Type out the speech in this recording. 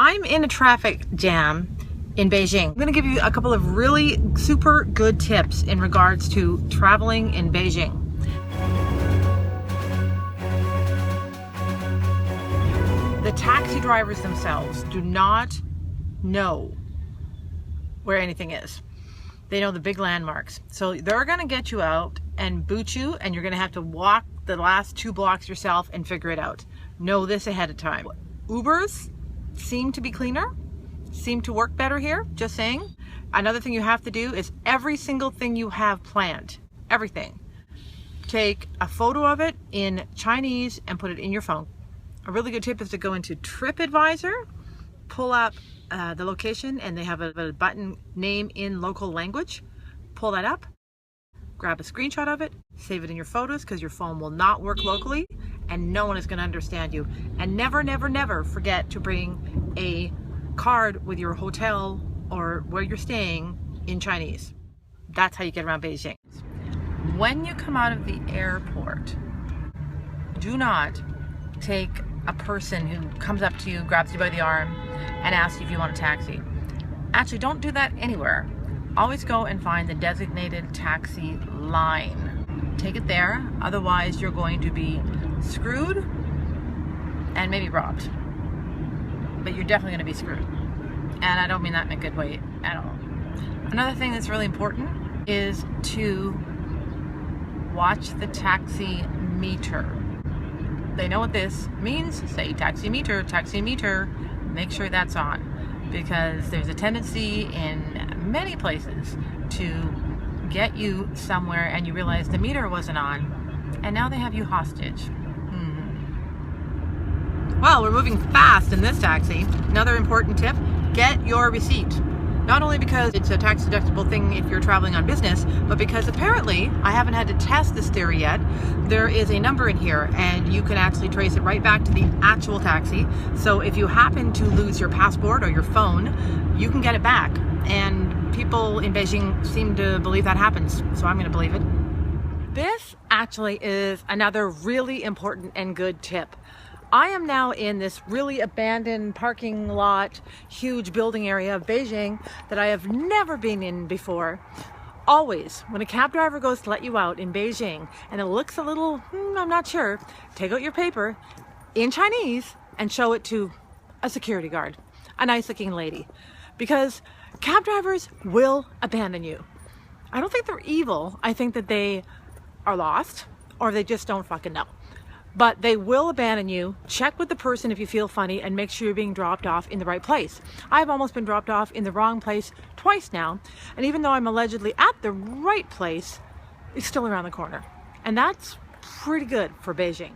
I'm in a traffic jam in Beijing. I'm going to give you a couple of really super good tips in regards to traveling in Beijing. The taxi drivers themselves do not know where anything is. They know the big landmarks. So they're going to get you out and boot you, and you're going to have to walk the last 2 blocks yourself and figure it out. Know this ahead of time. Ubers seem to be cleaner, seem to work better here, just saying. Another thing you have to do is every single thing you have planned, everything, take a photo of it in Chinese and put it in your phone. A really good tip is to go into TripAdvisor, pull up the location, and they have a button, name in local language. Pull that up, grab a screenshot of it, save it in your photos, because your phone will not work locally and no one is going to understand you. And never, never, never forget to bring a card with your hotel or where you're staying in Chinese. That's how you get around Beijing. When you come out of the airport, do not take a person who comes up to you, grabs you by the arm, and asks you if you want a taxi. Actually, don't do that anywhere. Always go and find the designated taxi line. Take it there, otherwise you're going to be screwed and maybe robbed. But you're definitely going to be screwed. And I don't mean that in a good way at all. Another thing that's really important is to watch the taxi meter. They know what this means. Say taxi meter, make sure that's on, because there's a tendency in many places to get you somewhere and you realize the meter wasn't on and now they have you hostage. Well, we're moving fast in this taxi. Another important tip, get your receipt. Not only because it's a tax deductible thing if you're traveling on business, but because apparently, I haven't had to test this theory yet, there is a number in here and you can actually trace it right back to the actual taxi. So if you happen to lose your passport or your phone, you can get it back. And people in Beijing seem to believe that happens, so I'm going to believe it. This actually is another really important and good tip. I am now in this really abandoned parking lot, huge building area of Beijing that I have never been in before. Always, when a cab driver goes to let you out in Beijing and it looks a little, I'm not sure, take out your paper in Chinese and show it to a security guard, a nice looking lady, because cab drivers will abandon you. I don't think they're evil. I think that they are lost or they just don't fucking know. But they will abandon you. Check with the person if you feel funny and make sure you're being dropped off in the right place. I've almost been dropped off in the wrong place twice now. And even though I'm allegedly at the right place, it's still around the corner. And that's pretty good for Beijing.